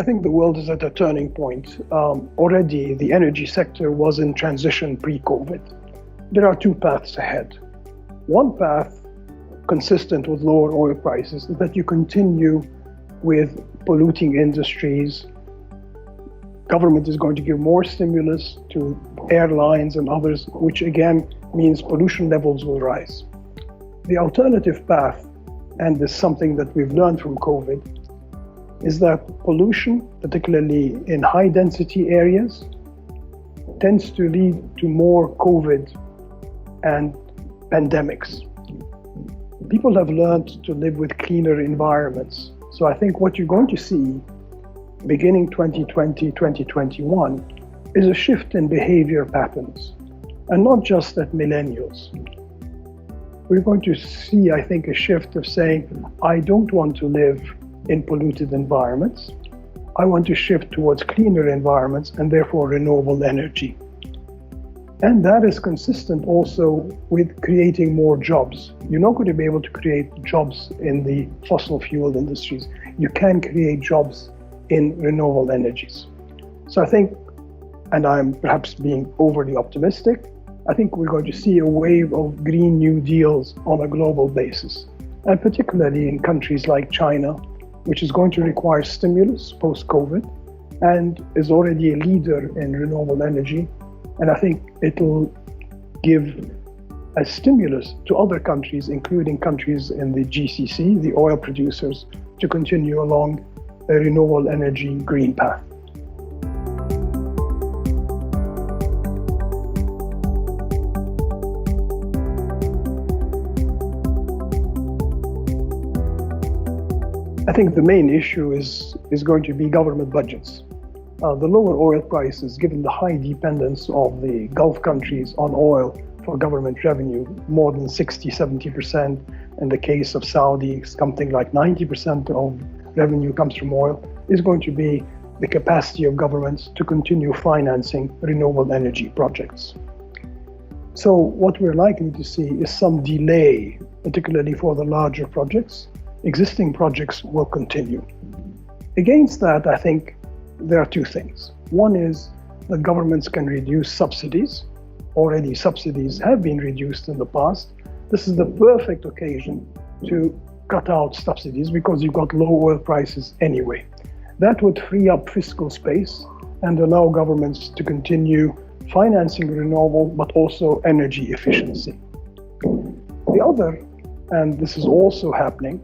I think the world is at a turning point. Already the energy sector was in transition pre-COVID. There are two paths ahead. One path, consistent with lower oil prices, is that you continue with polluting industries. Government is going to give more stimulus to airlines and others, which again means pollution levels will rise. The alternative path, and this is something that we've learned from COVID, is that pollution, particularly in high density areas, tends to lead to more COVID and pandemics. People have learned to live with cleaner environments. So I think what you're going to see beginning 2020, 2021 is a shift in behavior patterns, and not just at millennials. We're going to see, I think, a shift of saying, I don't want to live in polluted environments. I want to shift towards cleaner environments and therefore renewable energy. And that is consistent also with creating more jobs. You're not going to be able to create jobs in the fossil fuel industries. You can create jobs in renewable energies. So I think, and I'm perhaps being overly optimistic, I think we're going to see a wave of Green New Deals on a global basis, and particularly in countries like China, which is going to require stimulus post-COVID and is already a leader in renewable energy. And I think it'll give a stimulus to other countries, including countries in the GCC, the oil producers, to continue along a renewable energy green path. I think the main issue is going to be government budgets. The lower oil prices, given the high dependence of the Gulf countries on oil for government revenue, more than 60-70%. In the case of Saudi, something like 90% of revenue comes from oil, is going to be the capacity of governments to continue financing renewable energy projects. So what we're likely to see is some delay, particularly for the larger projects. Existing projects will continue. Against that, I think there are two things. One is that governments can reduce subsidies. Already subsidies have been reduced in the past. This is the perfect occasion to cut out subsidies because you've got low oil prices anyway. That would free up fiscal space and allow governments to continue financing renewable, but also energy efficiency. The other, and this is also happening,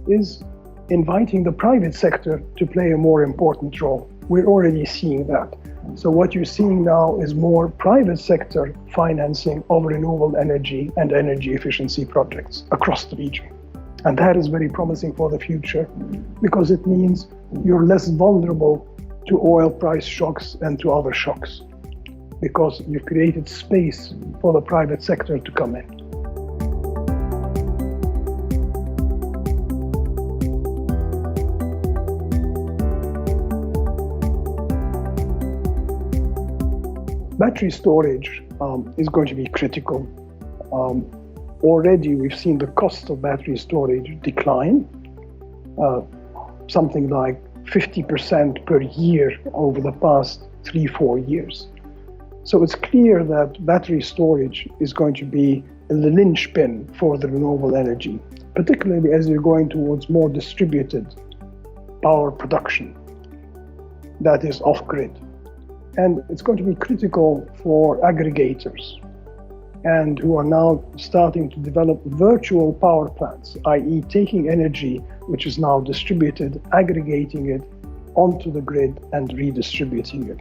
is inviting the private sector to play a more important role. We're already seeing that. So what you're seeing now is more private sector financing of renewable energy and energy efficiency projects across the region. And that is very promising for the future because it means you're less vulnerable to oil price shocks and to other shocks because you've created space for the private sector to come in. Battery storage is going to be critical. Already we've seen the cost of battery storage decline, something like 50% per year over the past 3-4 years. So it's clear that battery storage is going to be the linchpin for the renewable energy, particularly as you're going towards more distributed power production that is off-grid. And it's going to be critical for aggregators and who are now starting to develop virtual power plants, i.e. taking energy which is now distributed, aggregating it onto the grid and redistributing it.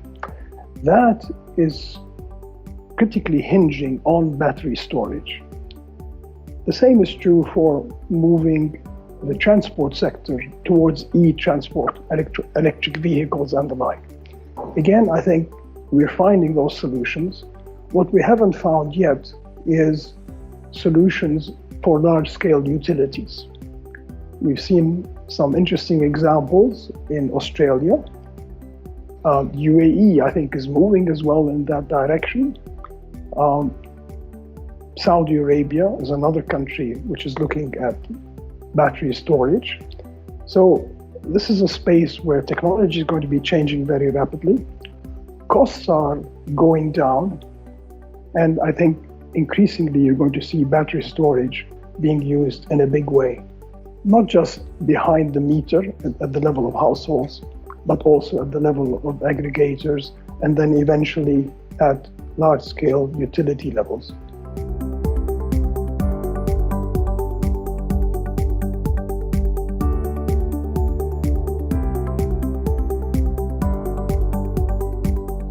That is critically hinging on battery storage. The same is true for moving the transport sector towards e-transport, electric vehicles and the like. Again, I think we're finding those solutions. What we haven't found yet is solutions for large-scale utilities. We've seen some interesting examples in Australia. UAE, I think, is moving as well in that direction. Saudi Arabia is another country which is looking at battery storage. So this is a space where technology is going to be changing very rapidly. Costs are going down, and I think increasingly you're going to see battery storage being used in a big way, not just behind the meter at the level of households, but also at the level of aggregators, and then eventually at large-scale utility levels.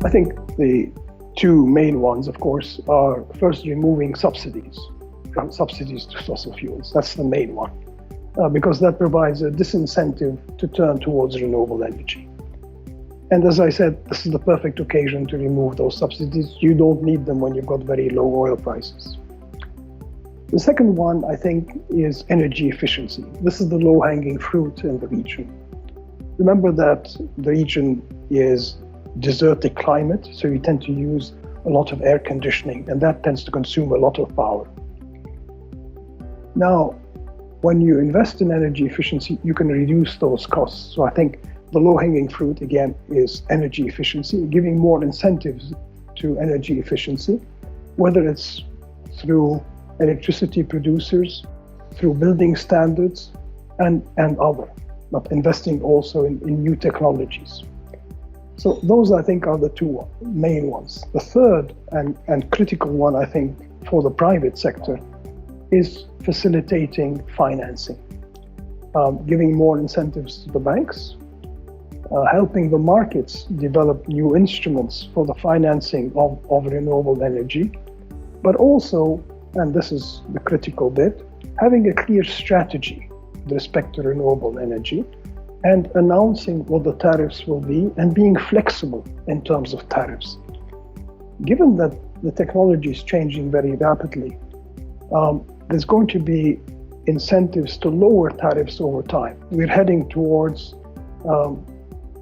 I think the two main ones, of course, are first removing subsidies to fossil fuels. That's the main one, because that provides a disincentive to turn towards renewable energy. And as I said, this is the perfect occasion to remove those subsidies. You don't need them when you've got very low oil prices. The second one, I think, is energy efficiency. This is the low-hanging fruit in the region. Remember that the region is desertic climate, so you tend to use a lot of air conditioning, and that tends to consume a lot of power. Now, when you invest in energy efficiency, you can reduce those costs. So I think the low-hanging fruit, again, is energy efficiency, giving more incentives to energy efficiency, whether it's through electricity producers, through building standards, and other, but investing also in new technologies. So those, I think, are the two main ones. The third and critical one, I think, for the private sector is facilitating financing, giving more incentives to the banks, helping the markets develop new instruments for the financing of renewable energy, but also, and this is the critical bit, having a clear strategy with respect to renewable energy, and announcing what the tariffs will be and being flexible in terms of tariffs. Given that the technology is changing very rapidly, there's going to be incentives to lower tariffs over time. We're heading towards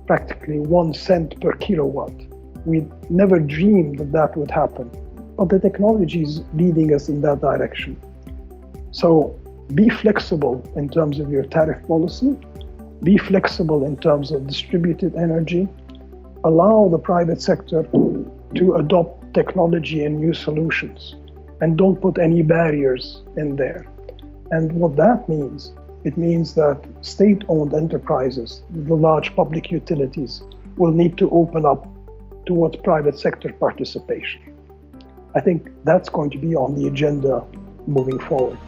practically 1 cent per kilowatt. We never dreamed that that would happen, but the technology is leading us in that direction. So be flexible in terms of your tariff policy. Be flexible in terms of distributed energy. Allow the private sector to adopt technology and new solutions, and don't put any barriers in there. And what that means, it means that state-owned enterprises, the large public utilities, will need to open up towards private sector participation. I think that's going to be on the agenda moving forward.